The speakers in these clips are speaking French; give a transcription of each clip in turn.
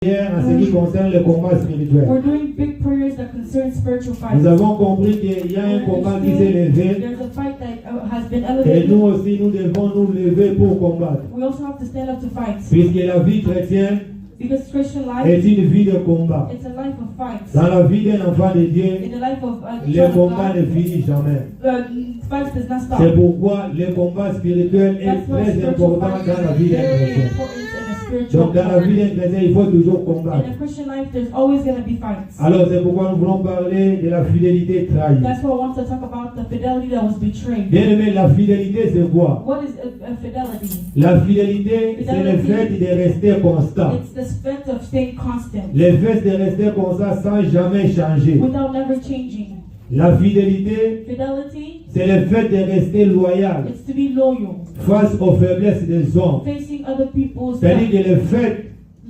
En ce qui concerne le combat spirituel. We're doing big prayers that concern spiritual fights. Nous avons compris qu'il y a un combat qui s'est levé. There's a fight that has been Et elevated. nous aussi, nous devons nous lever pour combattre. We also have to stand up to fight. Puisque la vie chrétienne Because Christian life, est une vie de combat. it's a life of fights. Dans la vie d'un enfant de Dieu, In the life of a le child of combat ne God, finit jamais. fight does not stop. C'est pourquoi le combat spirituel est That's why très spiritual important fight dans la is vie d'un very chrétien. important in a spiritual Donc dans la vie d'un chrétien, il faut toujours combattre. In a Christian life, there's always going to be fights. Alors c'est pourquoi nous voulons parler de la fidélité trahie. That's why I want to talk about the fidelity that was betrayed. Bien aimé, la fidélité c'est quoi? What is a fidelity? La fidélité, c'est le fait de rester constant. It's the fact of staying constant. Le fait de rester constant sans jamais changer. Without never changing. La fidélité, Fidelity, c'est le fait de rester loyal it's to be loyal. face aux faiblesses des hommes. Facing other people's C'est-à-dire que le fait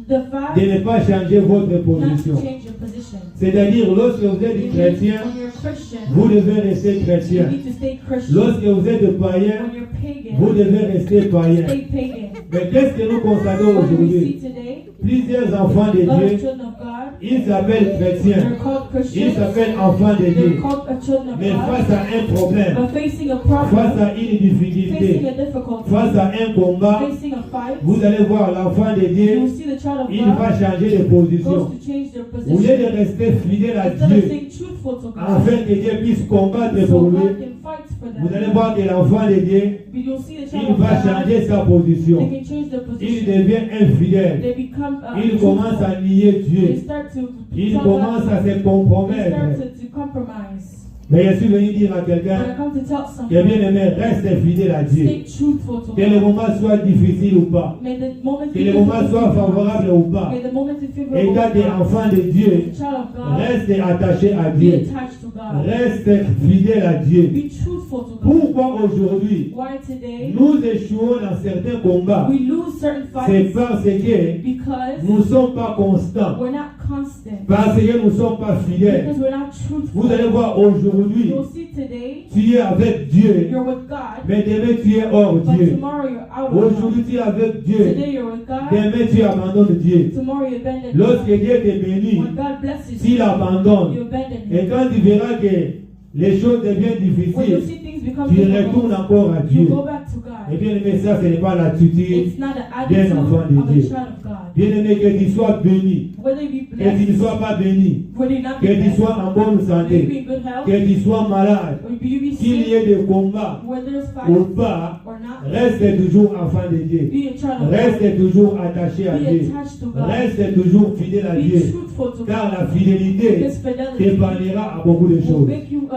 the fact de ne pas changer votre not to position. change your position. C'est-à-dire, lorsque vous êtes It means chrétien, when you're a Christian, vous devez rester you chrétien. need to stay Christian. Lorsque vous êtes païen, When you're pagan, vous devez rester païen. stay pagan. Mais qu'est-ce que nous constatons What do we see aujourd'hui? today? Plusieurs enfants de A lot of Dieu, children of God, ils s'appellent chrétiens. they're called Ils Christians, s'appellent enfants de they're Dieu. called children of Mais God, face à un problème, but facing a face problem, à une facing difficulté, a difficulty, face à un combat, facing a fight, vous allez voir l'enfant de you Dieu, will see the child of il va God changer de goes position. to change their Au lieu position. de rester fidèle à Instead of Dieu, staying truthful to God, afin que Dieu puisse combattre so pour God lui, can fight for vous allez them. voir que l'enfant de Dieu, But you'll see the child il of va God, changer sa they position. can change their Il position. devient infidèle. They become Il commence truthful. à nier They Dieu. start to Il tell commence God, à se they compromettre. start to compromise. Mais je suis venu dire à But I quelqu'un come to tell qui est bien someone, aimé, reste fidèle à Dieu. stay truthful to Que le God. moment soit difficile ou pas. May the moment Que be le moment soit difficult, favorable ou pas. may the moment be Et favorable, quand des enfants de Dieu, the child of God, reste attaché à be Dieu. attached to God. Reste fidèle à Dieu. Be truthful to God. Pourquoi aujourd'hui Why today nous échouons dans certains combats? we lose certain C'est fights? parce que Because nous ne sommes pas constants. we're not constant. Parce que nous ne sommes pas fidèles. Because we're not truthful. Vous allez voir aujourd'hui, You'll see today tu es avec Dieu, you're with God, mais demain tu es hors but Dieu. tomorrow you're out of God. Aujourd'hui tu es avec Dieu, Today you're with God, demain tu abandonnes Dieu. tomorrow you abandon Lorsque God. Dieu te bénit, When God blesses tu you, l'abandonnes. you abandon Et Him. quand tu verras que les choses deviennent When you difficiles, see things become tu retournes difficult, encore à you Dieu. go back to Et God. bien aimé, ça ce n'est pas l'attitude. It's not an Bien attitude enfant de of a Dieu. child of God. Bien aimé, que tu sois béni, Whether you be que tu ne blessed, sois pas béni, whether you not be que tu blessed, sois en bonne whether you be santé, in good health, que tu sois malade, or you be qu'il y sick, ait des combats whether there's ou fight pas, or not, reste toujours enfant de Dieu. be a child of God. Reste toujours attaché à Be Dieu. attached to God. Reste toujours fidèle à Be Dieu. truthful to Car God. la fidélité This fidelity t'épargnera à beaucoup de will choses. make you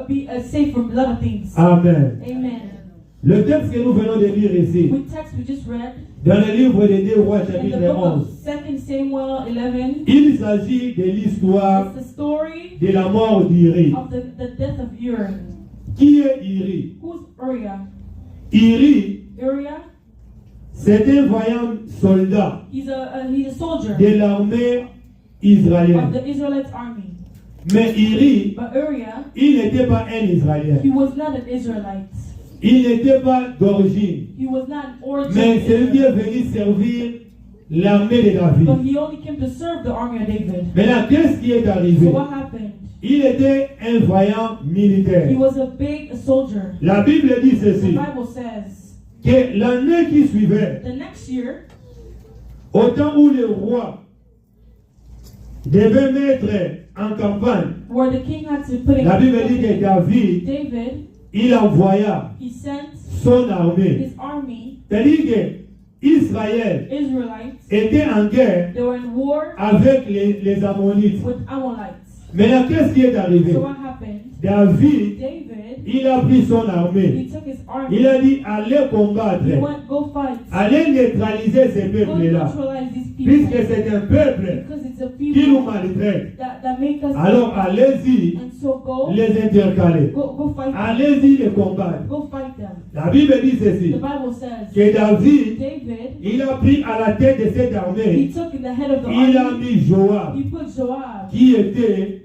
be safe from a lot of things. Amen. Amen. Le texte que nous venons de lire ici, We text we just read dans le livre de 2 Rois in the chapitre book 11, of 2 Samuel 11. il s'agit de l'histoire It's the story de la mort d'Iri. of the death of Uriah. Qui est Iri? Who's Uriah? Iri, Uriah, c'est un vaillant soldat he's a soldier de l'armée of israélienne. the Israelite army. Mais Iri, But Uriah, il n'était pas un Israélien. he was not an Israelite. Il n'était pas d'origine. He was not an origin Mais c'est lui qui est Israelite. venu servir l'armée de David. But he only came to serve the army of David. Maintenant, qu'est-ce qui est So arrivé? what happened? Il était un vaillant militaire. He was a big soldier. La Bible dit The ceci, Bible says que l'année qui suivait, the next year, au temps où le roi devait mettre en campagne, where the king had to put in la Bible dit que David, David, il envoya he sent son armée. his army, C'est-à-dire que Israël Israelites, était en guerre they were in war avec les Ammonites. with Amalekites. Maintenant, qu'est-ce qui est arrivé? So what happened? David, David, il a pris son he armée. took his army, Il a dit, allez combattre. he went, go fight, Allez neutraliser ces go peuples-là. neutralize these Puisque people, c'est un peuple because it's a qui nous people maltraite. that make us Alors allez-y and so go, les intercaler. go fight them. Allez-y les combattre. Go fight them. La Bible dit The ceci, Bible says que David, David, il a pris à la tête de cette he armée, took in the head of the il a army, mis Joab, he put Joab, qui était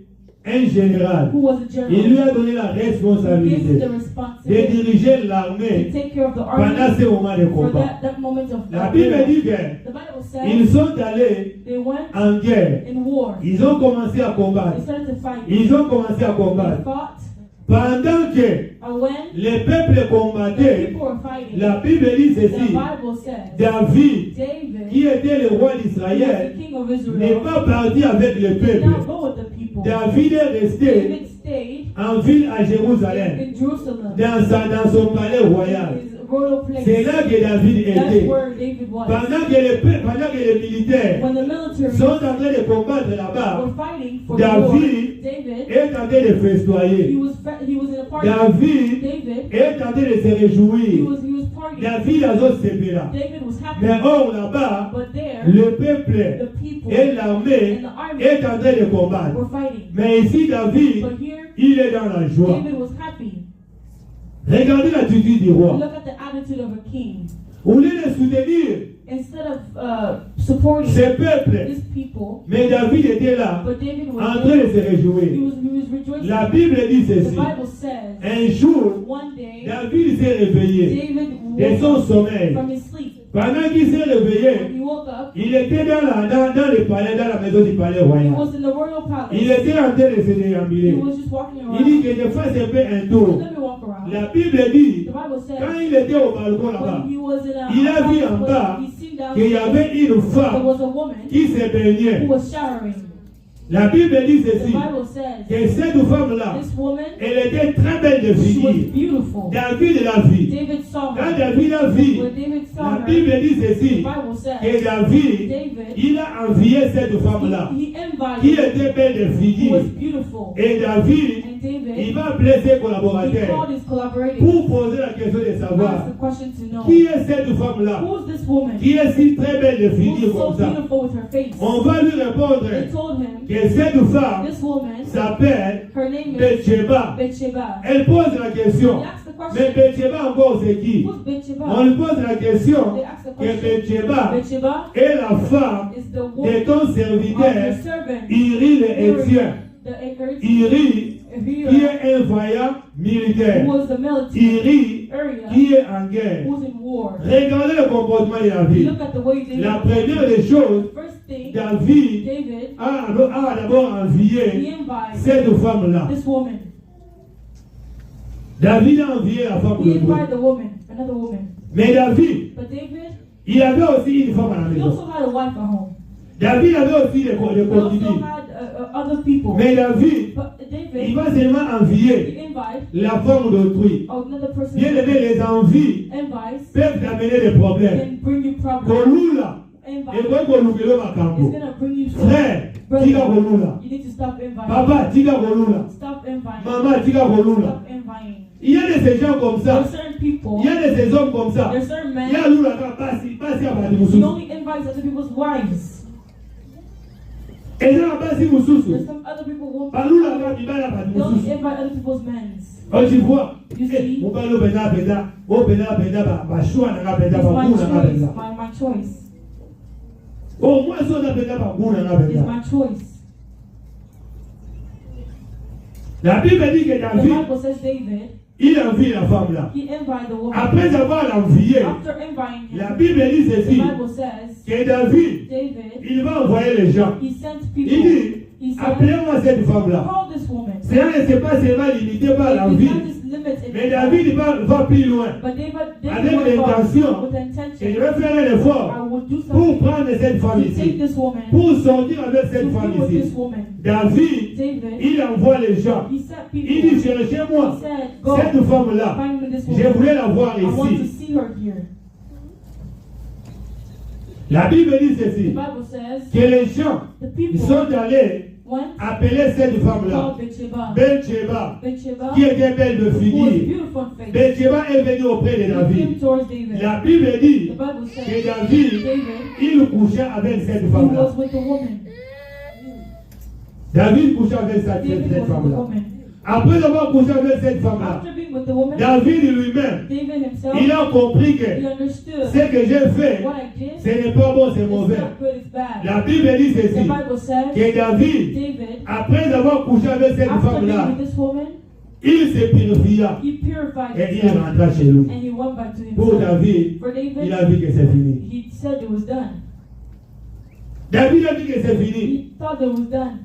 un général. who was a Il lui general. a donné la He gave him responsabilité the de responsibility diriger to l'armée take care of the pendant army ces moments de for combat. that moment of La war. Bible dit The Bible qu'ils says sont allés they went en guerre. in war. Ils ont commencé à They combattre. started to fight. Ils ont commencé à They combattre. fought. Pendant que And when les peuples the combattaient, people were fighting, la Bible dit the ceci. Bible says David, David, qui était le roi who was d'Israël, the king of n'est Israel, pas parti avec le did peuple. not go with the people. David est resté David stayed en ville à Jérusalem, in Jerusalem, dans son palais royal. his royal place. C'est là que David That's était. where David was. Pendant que les militaires When the military sont en train de combattre là-bas, were fighting for the war, David David, est en train de he festoyer. was in a party. David David, est en train de se he réjouir. was partying. David a zosepé là. David was happy. Mais or là-bas, But there, le peuple the people et l'armée and the army est en train de combattre. were fighting. Mais ici, David, But here, il est dans la joie. David was happy. Regardez l'attitude du roi. Look at the attitude of a king. Au lieu de soutenir Instead of supporting ce peuple, his people, mais David était là, but David en was train there. de se réjouir. He was rejoicing. La Bible dit The ceci. Bible says Un jour, one day David s'est réveillé David de son woke up sommeil. from his sleep. Pendant qu'il s'est When réveillé, he woke up, il était dans le palais, dans la maison du palais he royal. was in the royal palace. Il était en train de se He déambuler. was just walking Il dit around. que je fasse un peu un tour. Let me walk around. La Bible dit, The Bible says quand il était au balcon là-bas, when he was in a il a vu en palace, bas he seen down qu'il y avait une there femme was a woman qui se baignait. who was showering. La Bible dit The ceci, Bible says que cette femme-là, this woman, elle était très belle de she was figure. beautiful. David l'a vue. David saw Quand her. David l'a vue, When David saw la her, Bible dit the ceci, Bible says que David, David, il a envié cette femme-là, he qui invited était belle de who was figure. beautiful. Et David, And il David, va appeler ses he collaborateurs called his collaborators pour poser la question de to savoir ask the question to know qui est cette femme-là, who's this woman qui est si très belle de who's figure so comme ça. beautiful with her face. On va lui répondre They told him que cette femme this woman, s'appelle her name is Bathsheba. Bathsheba. Elle pose la question, They asked the mais question, Bathsheba encore c'est qui? who's On Bathsheba? lui pose la question They asked the que question, Bathsheba Bathsheba est la femme is the de woman ton of serviteur your servant, Iri le Héthien. the Uri, Iri qui est un vaillant militaire. who was the military, Iri Uriah, qui est en guerre. who's in war. Regardez le comportement de David. Look at the way David, La première des choses, first thing, David David, a d'abord he envié invited cette femme-là. this woman. David a envié la femme He de Dieu. invited the woman, another woman. Mais David, But David, il avait aussi une femme à la he maison. also had a wife at home. David avait aussi des He also concubines. had other people. Mais David, But il David, va seulement he envier invited la femme d'autrui. another person. Bien aimé, les envies Invites peuvent t'amener des problèmes. can bring you problems. Kolula, Invite et quoi kolukelo is makambo. gonna bring you Frère, Brother, tika kolula. you need to stop inviting. Papa, tika kolula. Stop inviting. Maman, tika kolula. Stop inviting. Il y a de ces gens comme ça. There's certain people. Il y a de ces hommes comme ça. There's certain Il y a men. lula ka pasi abati He mususu. only invites other people's wives. Et ça pasi mususu. There's some other people who Balula ka mibala abati they only mususu. invite other people's men. Oh, tu vois. You see? Mobali openda penda, openda ba shua na ka penda It's ba my kuna na choice. penda. My choice. Oh, moi so na penda ba kuna na It's penda. my choice. La Bible dit que The David, Bible says David, il envie la femme là. he invited the woman. Après avoir l'envié, After inviting la him, Bible dit the ceci, Bible says que David, David, il va envoyer les gens. he sent Il people. dit, He said, appelez-moi cette femme là. call this woman. Cela ne s'est pas seulement limité par It's l'envie, not just limited. mais David va plus loin. But David Avec went l'intention on with que intention. je vais faire un I effort would do pour something prendre cette femme to take ici, this woman, pour sortir avec to cette femme be with ici. this woman. David, David, il envoie les gens. he sent Il people. dit, cherchez-moi He said, go cette femme-là. find me this Je woman. voulais la voir I want to ici. see her here. La Bible dit The ceci, Bible says que les gens the ils people sont allés went appeler cette femme-là, called Bathsheba. Bathsheba, Bathsheba, qui était belle de who was figure. beautiful in face. Bathsheba est venue auprès de He David. came towards David. La Bible dit The Bible que says David, David, il couchait avec cette he femme-là. was with the woman. David couchait avec cette David was with the femme-là. woman. Après avoir couché avec cette femme-là, After being with the woman, David lui-même, David himself, il a compris he que understood ce que j'ai fait, what I did. ce n'est pas bon, c'est It's mauvais. not good, it's bad. La Bible dit The ceci, Bible says que David, David, après avoir couché avec cette after being femme-là, with this woman, il se purifia he purified et il himself rentra chez lui. and he went back to Pour himself. David, For il David, a vu que c'est fini. he said it was done. David a dit que c'est fini. He thought it was done.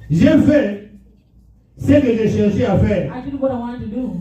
J'ai fait ce que j'ai cherché à faire. I did what I wanted to do.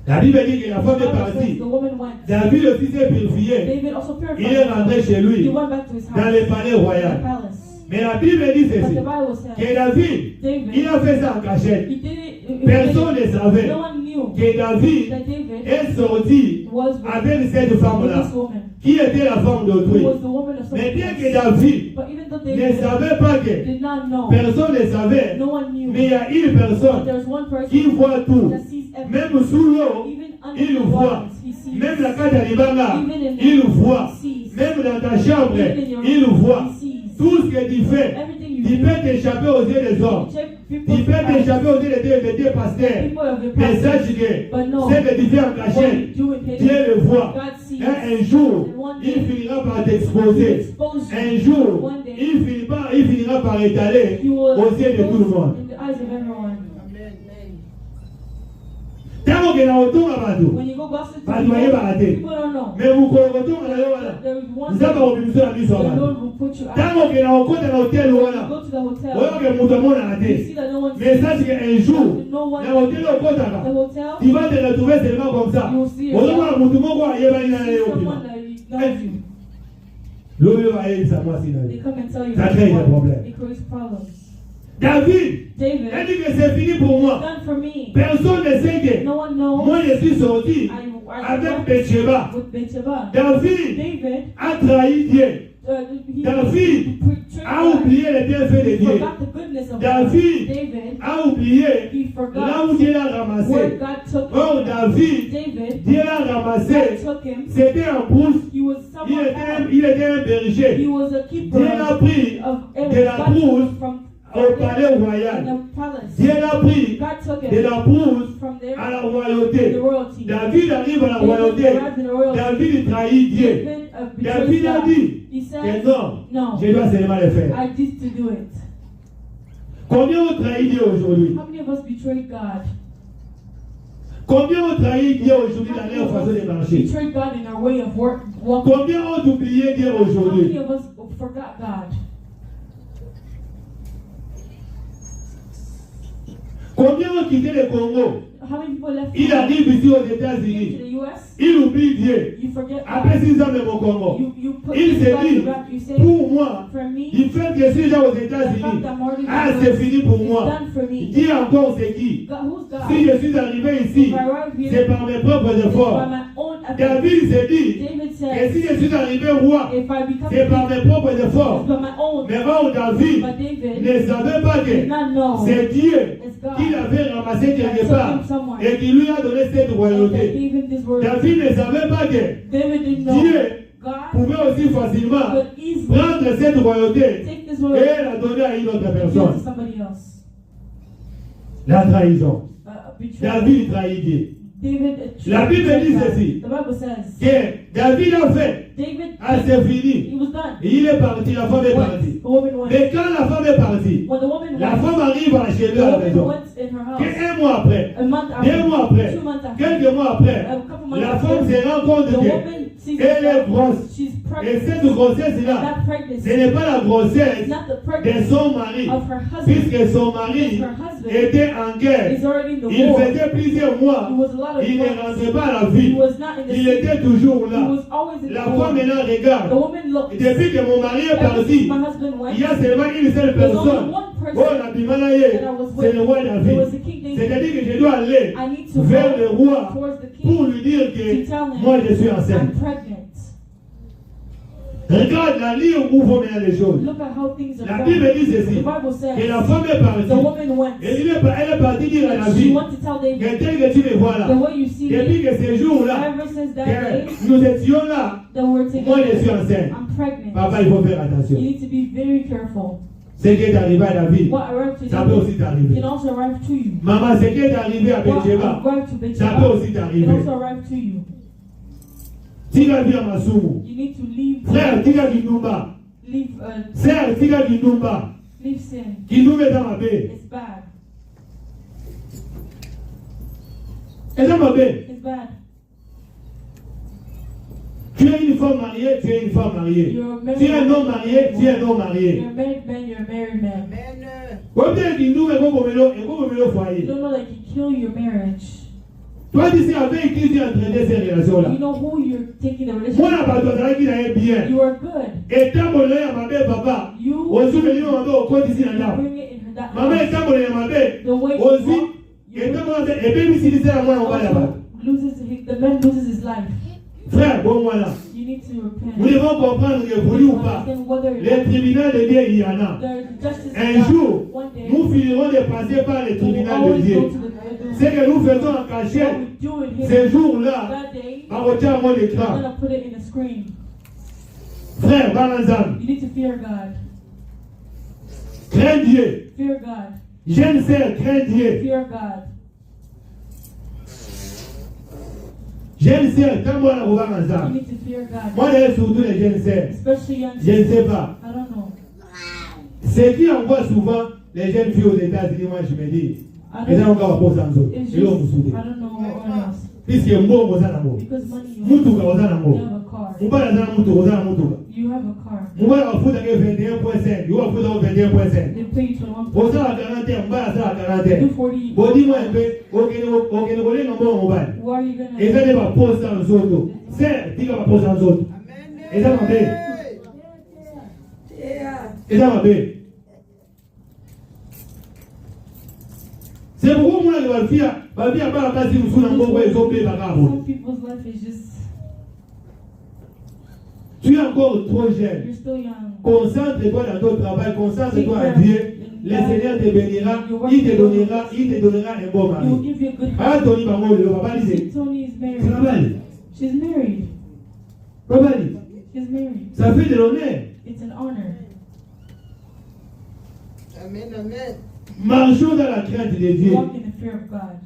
La Bible dit que la femme The est Bible says partie. the woman went. David aussi s'est purifié. David also purified Il est rentré himself. chez He lui, went back to his dans house, le palais the royal. palace. Mais la Bible dit But ceci, the Bible says que David, il David, a fait ça en cachette. he did it. Personne ne savait No one knew que David that David est sorti was with avec cette with femme-là, this woman. qui était la femme Who d'autrui. was the woman of Mais someone bien que else. David But even though ne David savait pas que did not know, personne ne savait, no one knew. mais il y a une But personne there's one person qui voit tout. that sees everything. Même sous l'eau, Even under il the voit. waters, he sees. Même la carte à Libanga, Even in il the voit. he sees. Même dans ta chambre, Even in your il room, voit. he sees. Tout ce que tu fais, Everything tu you peux do. t'échapper aux yeux des hommes. Check Tu people's peux eyes. t'échapper aux yeux des pasteurs. People of the Mais past. sache que But no, ce que tu fais en what you cachette, do in hidden, Dieu le voit. God sees. Et un jour, And one il day, finira par he will t'exposer. expose you. Un jour, One day, il finira par étaler he will aux yeux de tout le expose monde. in the eyes of everyone. Tant que na otonga bato, When you go gossip to bato baye people, barate. people don't know. Mais vous otonga na yo wana. There is one Nzamba day obibiso na biso the wana. Lord will put you out. Tant que na okota na hotel When you wana. go to the hotel, Oyoke mutu amona you ate. see that no one Mais sees. sache qu'un jour, No one na hotel okotaka, the hotel, tu vas te retrouver seulement comme ça. you will see Ozoka yourself. mutu moko ayebani na See yo someone pima. that knows you. Loyo ayebisa mwasi na They yo. come and tell you Ça crée des problèmes. it creates problems. David, David, elle dit que c'est fini pour moi. done for me. Personne ne sait que No one knows. moi je suis sorti avec went Bathsheba. with Bathsheba. David David, a trahi Dieu. he David betrayed a God. oublié les bienfaits de He Dieu. forgot the goodness of God. David David, a oublié he là forgot où Dieu l'a where ramassé. God took Oh him. David, David, Dieu l'a ramassé. God took him. C'était un brousse. He was Il someone else. était un He berger. was a keeper Dieu l'a pris of de la brousse from au palais in royal. the palace. Dieu l'a pris God took de him la brousse from there à la to royauté. the royalty. David arrive à la David royauté. arrived in the royalty. David trahit Dieu. David betrayed David a God. dit He que said, non, no, je dois seulement le faire. I did to do it. Combien ont trahi Dieu aujourd'hui? How many of us betrayed God? Combien ont trahi Dieu aujourd'hui dans leur façon de marcher? Betrayed God in our way of work, walking. Combien ont oublié Dieu How many aujourd'hui? of us forgot God? Combien ont quitté le Congo? How many people left Il God, arrive ici aux came to États-Unis. the US? Il oublie Dieu. You forget Après God. 6 ans même au Congo. You put Il this se God dit, back. You say, pour moi, for me, du fait que je suis déjà aux the fact États-Unis, I'm already ah, in the c'est US fini pour is moi. done for me. Dis encore c'est qui? God, who's God? Si je suis arrivé ici, If I arrive c'est here, par mes propres it's by efforts. my own effort. David s'est dit David que said, si je suis arrivé roi, if I become c'est par king, mes propres it's efforts. by my own. Mais bon, David But David ne savait pas did que not know c'est Dieu it's God qui l'avait ramassé that quelque took part him somewhere et qui lui a donné cette and that royauté. gave him this word. David ne savait pas que David didn't know Dieu God pouvait aussi facilement could easily prendre cette royauté take this word et la donner à une autre and give it to personne. somebody else. La trahison. Betrayal. David trahit Dieu. David, La Bible dit God. ceci. The Bible says Que David a fait. David, Ah, c'est fini. he was done. Et il est parti, la femme est partie. Went, the woman went. Mais quand la femme est partie, When the woman la went, femme arrive à chez the lui à la woman maison. went in her house. Un mois après, A month 2 after, mois après, 2 months after, quelques mois après, a couple months la after, femme se rend compte the que woman sees elle est herself, grosse. she's Et pregnant. cette grossesse-là, That pregnancy ce n'est pas la is grossesse not the de pregnancy son mari, of her husband. puisque son Because mari her husband était en guerre. is already in the Il war. faisait plusieurs It mois, was a lot of il ne months. rentrait pas à la He vie. was not in the Il city. était toujours He là. was always in La the war. femme maintenant The regarde. woman looked. Depuis que mon mari est Ever since parti, my husband went, il y a seulement une seule there's only personne. one Oh, person la Bimanaye, that I was c'est le with. roi It David. was the King David. C'est-à-dire que je dois aller I need to vers le go roi towards the pour king lui dire to que tell him moi je suis enceinte. I'm pregnant. Regarde la ligne où vont mener les choses. Look at how things are La going. Bible dit The ceci. Bible says Et la femme est the partie. woman went. Et elle est partie dire à And la she vie went to tell David, que tel que tu me vois the là, way you see depuis me, que ce jour-là, ever since that day que nous étions là, that we're moi je suis together, enceinte. I'm pregnant. Papa, il faut faire attention. You need to be very careful. Ce qui est arrivé à David, What arrived to ça peut David aussi t'arriver. can also arrive to you. Maman, ce qui est arrivé à What Bathsheba, arrived to ça peut Bathsheba aussi can t'arriver. also arrive to you. Tika bien masumu. You need to leave. Frère, tika kinumba. Leave. Sœur, tika kinumba. Leave sin. Kinumba dans ma baie. It's bad. Et dans ma baie. It's bad. Tu es une femme mariée, tu es une femme mariée. You're a Tu es un married homme marié, tu es un homme marié. You're a married man. You're a married man. Quand tu es kinumba, et vous You foyer. don't know that can kill your marriage. Toi, tu sais avec qui tu entraîné ces relations-là. You know who you're taking the Moi, relationship. la bataille qui est bien. You are good. Et tant que à ma belle papa, You aussi venir ma belle au côté ici là. bring it in that Maman est house. tant que ma belle. The way you Aussi, walk, et tant que et puis si c'est à moi on va là-bas. also the man loses his life. Frère, bon voilà. You need to Nous repent. devons comprendre que voulu ou pas, Understand whether les tribunaux de Dieu il y en a. the justice Un of jour, God, one day, nous finirons de passer par les we will tribunaux de always Dieu. go to the Ce que nous faisons en cachette, what we do in here. ces jours-là, That day, on retient mon I'm écran. gonna put it in a screen. Frère, Balanzam, You need to fear God. crains Dieu. Fear God. Jeune sœur, crains Dieu. Fear God. Jeune sœur, quand moi la You Balanzam, need to fear God. moi d'ailleurs surtout les jeunes sœurs, Especially young je ne sisters. sais pas. I don't know. Ce qui envoie souvent les jeunes filles aux États-Unis, moi je me dis, I les gens don't ont encore posé en zone. It's Et là, on just, me soudait. I don't know what else. Puisque mbongo oza nango, Because money you mutuka oza nango, have a car. mobali aza na mutuka oza na mutuka, You have a car. mobali akufutaka 21.5, yo akufutaka 21.5. They pay you 21. Osala 40, mobali asala Do 40. 40. Bodi mwa mpe okende kolenga mbongo mobali. What are you gonna Eza nde baposa nzoto. Ser tika baposa nzoto. Eza mabe. Eza mabe. C'est pourquoi moi je vais faire, pas la si vous n'avez pas besoin Some people's life is just, tu es encore trop jeune. you're still young. Concentre-toi dans ton travail, concentre-toi à Dieu. Le Seigneur te bénira, il te donnera un bon He will mari. give you a good Ah, Tony Bango, le papa See, dit, Tony is c'est married. normal. She's married. Papa dit, She's married. ça fait de l'honneur. It's an honor. Amen, amen. Marchons dans la crainte de Dieu. Walk in the fear of God.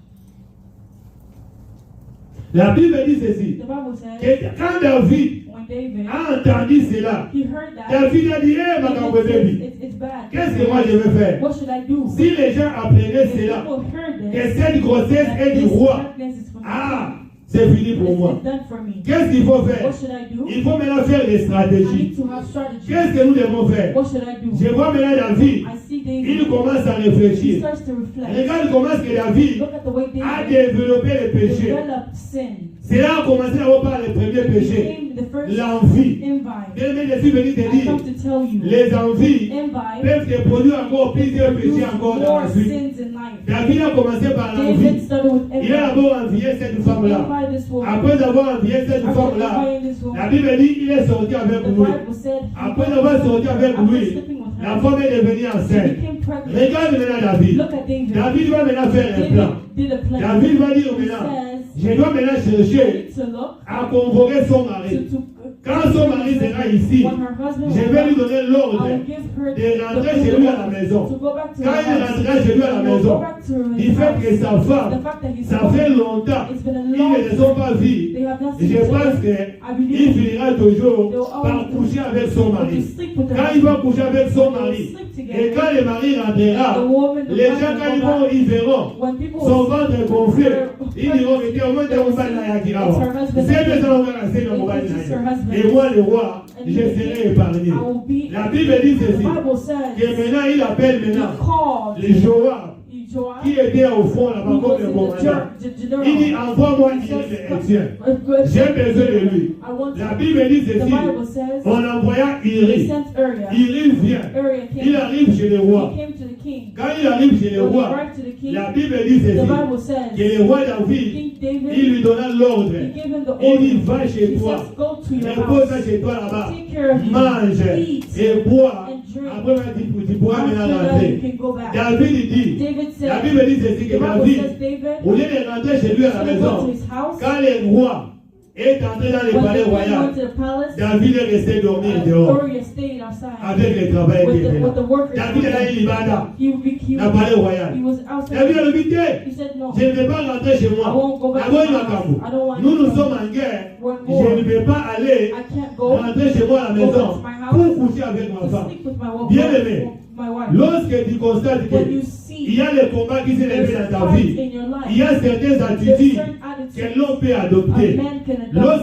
La Bible dit ceci, The Bible says que quand David when David a entendu cela, he heard that, David a dit, eh, ma baby, it's bad. qu'est-ce que moi je vais faire? What should I do? Si les gens apprenaient If cela, people heard que this, cette grossesse that est du this roi, darkness is from ah, c'est fini pour moi. it's done for me. Qu'est-ce qu'il faut faire? What should I do? Il faut maintenant faire des I stratégies. need to have strategy. Qu'est-ce que nous devons faire? What should I do? Je vois maintenant David, I see il David. commence à He réfléchir. starts to reflect. Regarde comment est-ce que David Look at the way a David développé le péché. developed sin. C'est là qu'on commence à voir par le premier péché, Became the first l'envie. envy. Bien aimé, je suis venu te I dire, come to tell you, les envies envy peuvent te produire encore plusieurs péchés produce encore dans more la suite. sins in life. David a commencé par David l'envie. started with envy. Il a d'abord envié cette femme-là. Envy this woman. Après avoir envié cette After femme-là, envying this la woman, Bible dit il est sorti avec the lui. Bible said Après avoir sorti avec after lui, sleeping with la her, femme est devenue she enceinte. became pregnant. Regarde maintenant David. Look at David. David va maintenant faire un David plan. did a plan. David va dire He maintenant, says, je dois maintenant I chercher need to look à convoquer son mari. to Quand son mari sera ici, when her husband je will vais lui come, donner I l'ordre will give her de rentrer chez lui à la maison. to go back to Quand her il house. rentrera chez lui à la He will maison, go back to du his fait que house. sa femme, The fact that he's ça gone, fait longtemps, it's been a ils long ne les ont time. pas vus. They have not Je seen each pense other. I qu'il believe finira toujours they'll par always coucher avec son to mari. sleep with their Quand il va husband. coucher avec son They'll mari, sleep et together. quand le mari rentrera, The woman, the les husband gens, quand will ils go vont, back. ils verront When people son will ventre see gonflé. her Ils diront que tu as au moins un mobile là qui It's her husband. c'est bien ça, on va rester dans le It mobile is her là. husband. Et moi, le roi, And je serai épargné. I will be. La Bible dit The ceci, Bible que says maintenant il appelle he maintenant called les Joab Joab, qui étaient au fond là-bas who comme was le in the commandant. general. Il dit envoie-moi une élection. J'ai besoin de lui. I want La Bible dit The ceci, Bible says on envoya he Iri. sent Uriah. Iri vient. Uriah Il came. arrive chez le roi. He came to the king. Quand il arrive chez le When he roi, arrived to the king, la Bible dit the ceci, Bible says que le roi David, King il David, lui donna l'ordre. he gave him the Il dit order. va chez He toi, says, go to your repose house, chez toi là-bas, take care of you, mange eat, et bois. and drink. Après, tu pourras After maintenant that, you rentrer. can go back. David dit, David la said, Bible dit ceci the que Bible David, says David, au lieu de rentrer chez lui à la instead of going to maison, his house, quand les rois est entré dans le When palais the king royal, went to the palace, David est resté dormir dehors Uriah stayed outside avec les travailleurs qui with étaient the là. workers. David est là, il y va là, He dans le palais royal. was outside. David a dit, He said no. je ne vais pas rentrer chez moi. I won't go back to D'abord, il my va house. Kambo. I don't want Nous, to nous go. sommes en guerre. We're Je war. ne vais pas aller I can't go rentrer chez moi à la maison back to my house pour coucher avec ma to femme. sleep with Bien aimé, my wife. lorsque tu constates When you qu'il see y a les combats qui s'est levé dans ta fights vie, in your life, il y a certaines there's attitudes certain attitudes que l'on peut a adopter. man can adopt. Lorsque